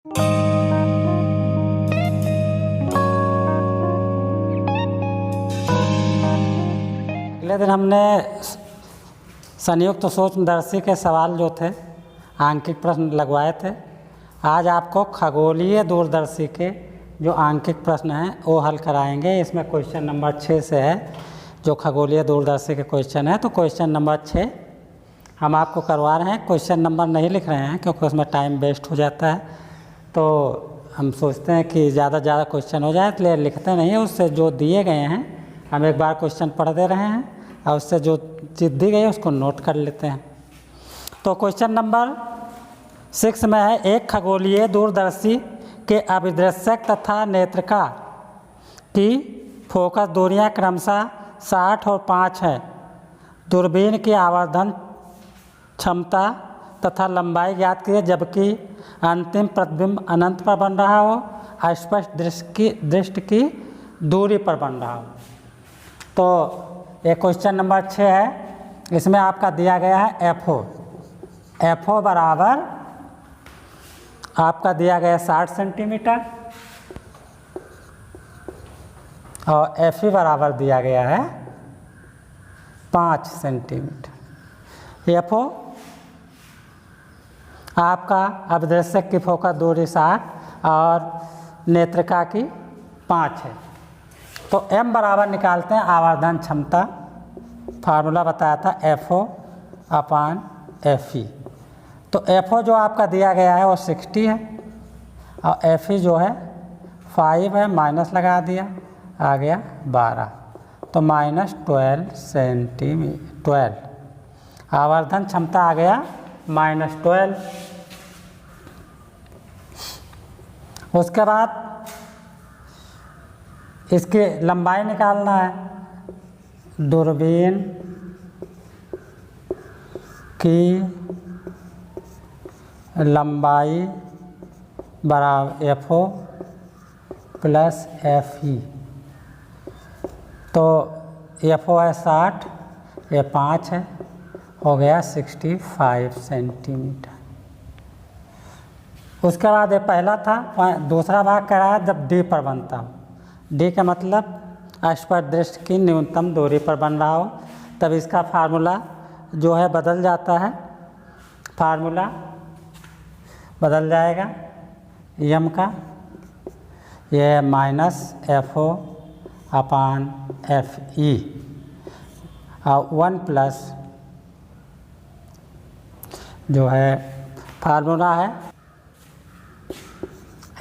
अगले दिन हमने संयुक्त सूक्ष्मदर्शी के सवाल जो थे आंकिक प्रश्न लगवाए थे। आज आपको खगोलीय दूरदर्शी के जो आंकिक प्रश्न हैं वो हल कराएंगे। इसमें क्वेश्चन नंबर 6 से है जो खगोलीय दूरदर्शी के क्वेश्चन है। तो क्वेश्चन नंबर 6 हम आपको करवा रहे हैं। क्वेश्चन नंबर नहीं लिख रहे हैं क्योंकि उसमें टाइम वेस्ट हो जाता है। तो हम सोचते हैं कि ज़्यादा क्वेश्चन हो जाए इसलिए लिखते नहीं है। उससे जो दिए गए हैं हम एक बार क्वेश्चन पढ़ दे रहे हैं और उससे जो चीज़ दी गई है उसको नोट कर लेते हैं। तो क्वेश्चन नंबर 6 में है, एक खगोलीय दूरदर्शी के अभिदृश्यक तथा नेत्रिका की फोकस दूरियां क्रमशः 60 और 5 है। दूरबीन की आवर्धन क्षमता तथा लंबाई ज्ञात कीजिए जबकि अंतिम प्रतिबिंब अनंत पर बन रहा हो, अस्पष्ट दृष्टि की दूरी पर बन रहा हो। तो ये क्वेश्चन नंबर 6 है। इसमें आपका दिया गया है एफओ बराबर आपका दिया गया 60 सेंटीमीटर और एफई बराबर दिया गया है 5 सेंटीमीटर। एफओ आपका अभिदृश्यक की फोकस दूरी 60 और नेत्रिका की 5 है। तो m बराबर निकालते हैं आवर्धन क्षमता। फार्मूला बताया था FO अपान FE। तो FO जो आपका दिया गया है वो 60 है और FE जो है 5 है, माइनस लगा दिया, आ गया 12। तो -12 सेंटीमीटर 12। आवर्धन क्षमता आ गया -12। उसके बाद इसकी लंबाई निकालना है। दूरबीन की लंबाई बराबर FO प्लस FE। तो FO है 60, ये 5 है, हो गया 65 सेंटीमीटर। उसके बाद ये पहला था। दूसरा भाग कह रहा है जब D पर बनता हो। D का मतलब अस्पष्ट दृष्टि की न्यूनतम दूरी पर बन रहा हो, तब इसका फार्मूला जो है बदल जाता है। फार्मूला बदल जाएगा m का, ये -FO अपान FE और 1 प्लस जो है फार्मूला है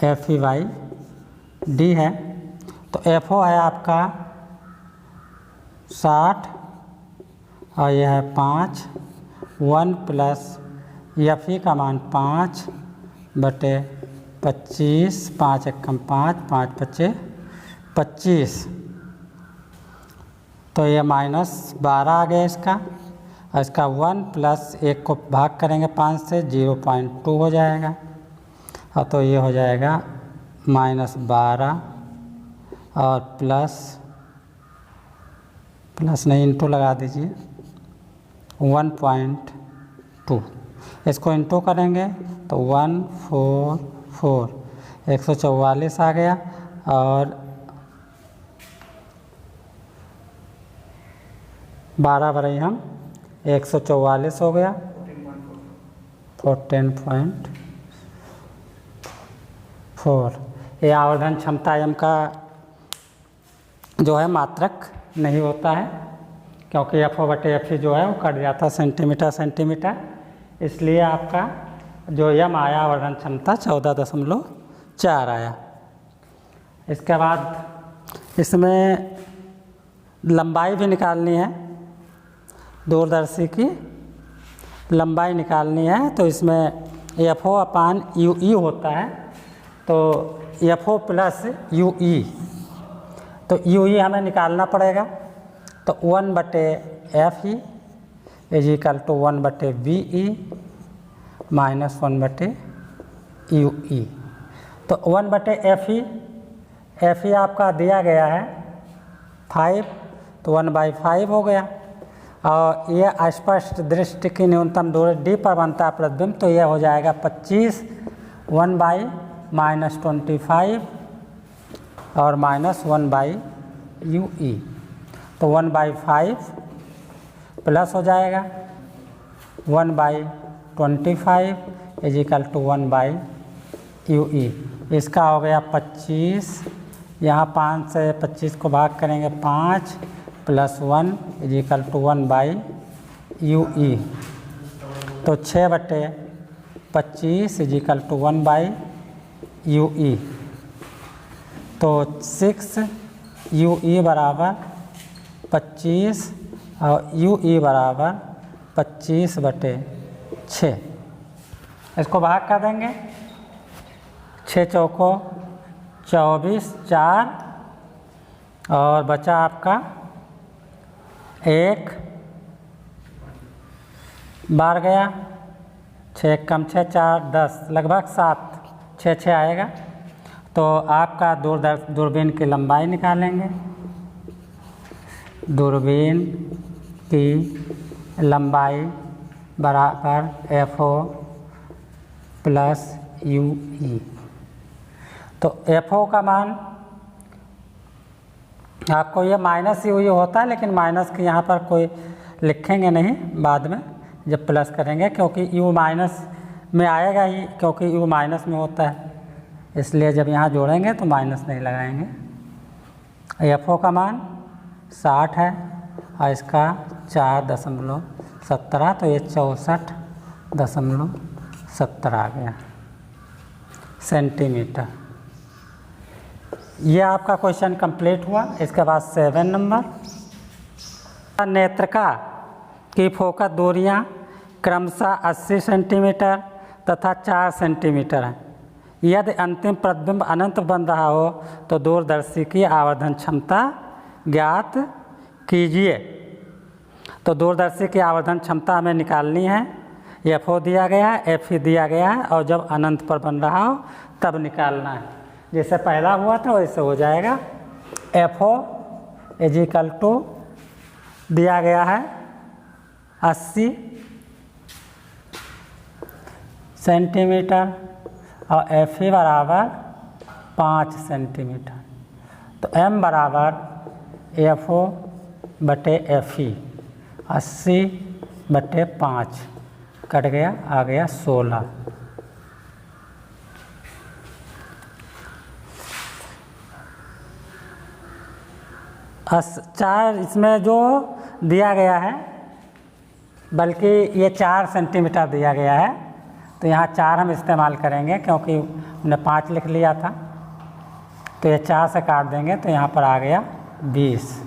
FE/D है। तो FO है आपका 60 और यह है 5, 1 प्लस FE का मान 5/25, 5 एकम 5, 5 × 25। तो ये -12 आ गया इसका, और इसका 1 प्लस 1 को भाग करेंगे 5 से 0.2 हो जाएगा। और तो ये हो जाएगा -12 और प्लस नहीं इंटू लगा दीजिए 1.2। इसको इंटू करेंगे तो 144 144 आ गया और 12 बराई हम 144 हो गया 14.4। ये आवर्धन क्षमता m का जो है मात्रक नहीं होता है क्योंकि FO/FE जो है वो कट जाता सेंटीमीटर। इसलिए आपका जो m आया आवर्धन क्षमता 14.4 आया। इसके बाद इसमें लंबाई भी निकालनी है, दूरदर्शी की लंबाई निकालनी है। तो इसमें FO अपान UE होता है। तो FO प्लस UE, तो UE हमें निकालना पड़ेगा। तो 1/FE is equal to 1/BE minus 1/UE। तो 1/FE, FE आपका दिया गया है 5, तो 1/5 हो गया। और यह अस्पष्ट दृष्टि की न्यूनतम दूरी D पर बनता है प्रतिबिंब, तो यह हो जाएगा 25, -25 और -1/UE, तो 1/5 प्लस हो जाएगा 1/25 = 1/UE। इसका हो गया 25, यहाँ 5 से 25 को भाग करेंगे 5 + 1 = 1/UE, तो 6/25 = 1/UE, तो 6UE = 25 और UE = 25/6। इसको भाग कर देंगे, 6 चौको 24, 4 और बचा आपका 1 बार गया, 6 कम 6 4 10, लगभग 7, 6 आएगा। तो आपका दूरबीन की लंबाई निकालेंगे। दूरबीन की लंबाई बराबर FO + UE। तो FO का मान आपको ये -UE होता है, लेकिन माइनस के यहाँ पर कोई लिखेंगे नहीं, बाद में जब प्लस करेंगे, क्योंकि U माइनस में आएगा ही, क्योंकि U माइनस में होता है, इसलिए जब यहाँ जोड़ेंगे तो माइनस नहीं लगाएंगे। FO का मान 60 है और इसका 4.17, तो ये 64.17 आ गया सेंटीमीटर। ये आपका क्वेश्चन कंप्लीट हुआ। इसके बाद 7 नंबर, नेत्रिका की फोकस दूरियां क्रमशः 80 सेंटीमीटर तथा 4 सेंटीमीटर हैं। यदि अंतिम प्रतिबिंब अनंत बन रहा हो तो दूरदर्शी की आवर्धन क्षमता ज्ञात कीजिए। तो दूरदर्शी की आवर्धन क्षमता हमें निकालनी है। FO दिया गया है, FE दिया गया है, और जब अनंत पर बन रहा हो तब निकालना है। जैसे पहला हुआ था वैसे हो जाएगा। FO = दिया गया है 80 सेंटीमीटर और FE = 5 सेंटीमीटर। तो M = FO/FE, 80/5 कट गया, आ गया 16। चार इसमें जो दिया गया है, बल्कि ये 4 सेंटीमीटर दिया गया है, तो यहाँ 4 हम इस्तेमाल करेंगे, क्योंकि हमने 5 लिख लिया था, तो ये 4 से काट देंगे तो यहाँ पर आ गया 20।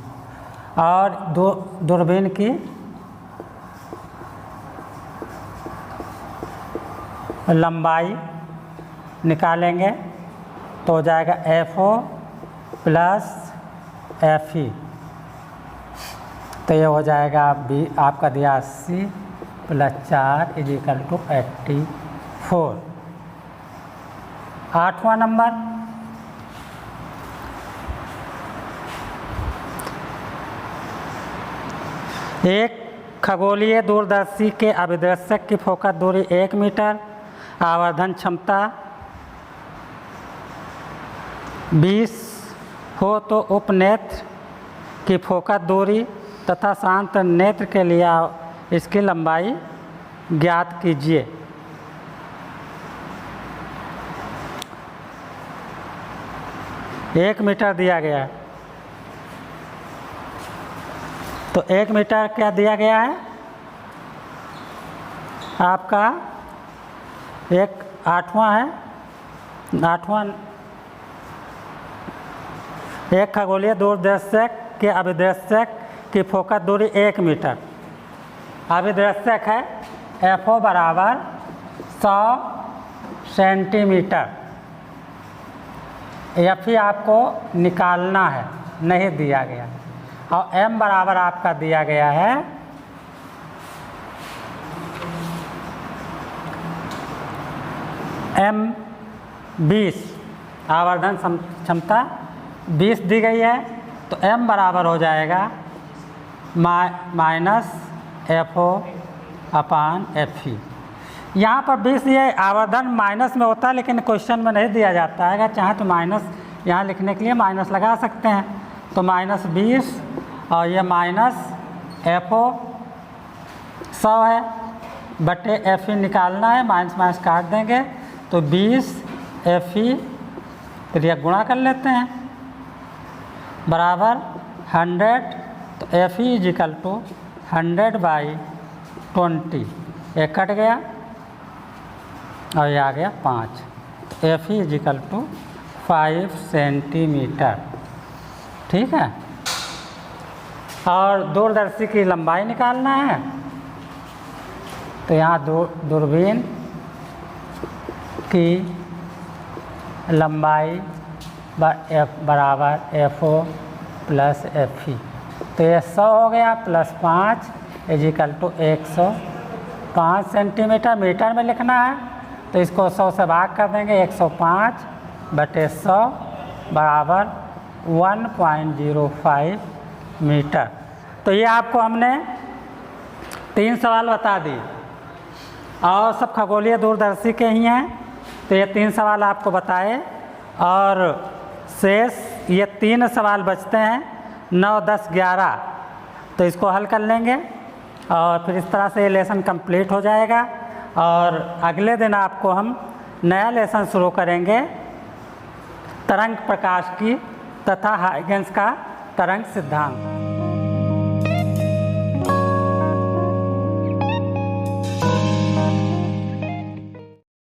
और दूरबीन की लंबाई निकालेंगे तो हो जाएगा FO + FE, तो ये हो जाएगा आपका दिया 80 + 4 = 84। 8वां नंबर, एक खगोलीय दूरदर्शी के अभिदर्शक की फोकस दूरी 1 मीटर, आवर्धन क्षमता 20 हो तो उपनेत्र की फोकस दूरी तथा शांत नेत्र के लिए इसकी लंबाई ज्ञात कीजिए। एक मीटर दिया गया है, तो 1 मीटर क्या दिया गया है आपका, एक 8वां है, 8वां एक खगोलीय दूरदर्शक के अभिदर्शक की फोकस दूरी 1 मीटर, अभिदर्शक है FO = 100 सेंटीमीटर। FE आपको निकालना है, नहीं दिया गया, और M बराबर आपका दिया गया है M 20, आवर्धन क्षमता 20 दी गई है, तो M बराबर हो जाएगा -FO/FE। यहाँ पर 20 ये आवर्धन माइनस में होता है, लेकिन क्वेश्चन में नहीं दिया जाता है। अगर चाहे तो माइनस यहाँ लिखने के लिए माइनस लगा सकते हैं। तो -20 और ये -FO 100 है बटे FE निकालना है, माइनस माइनस काट देंगे तो 20 FE, फिर यह गुणा कर लेते हैं, बराबर 100। तो FE इजिकल टू 100/20, ये कट गया और ये आ गया 5। तो FE इजिकल टू 5 सेंटीमीटर। ठीक है। और दूरदर्शी की लंबाई निकालना है। तो यहाँ दूरबीन की लंबाई बराबर FO प्लस FE। तो ये 100 हो गया plus 5 equal to 105 centimetre. Metre में लिखना है तो इसको 100 से भाग कर देंगे, 105/100 बराबर 1.05 मीटर। तो ये आपको हमने 3 सवाल बता दिए और सब खगोलीय दूरदर्शी के ही हैं। तो ये 3 सवाल आपको बताए और शेष ये 3 सवाल बचते हैं 9, 10, 11। तो इसको हल कर लेंगे और फिर इस तरह से ये लेसन कंप्लीट हो जाएगा। और अगले दिन आपको हम नया लेसन शुरू करेंगे तरंग प्रकाश की तथा हाइगेंस का तरंग सिद्धांत।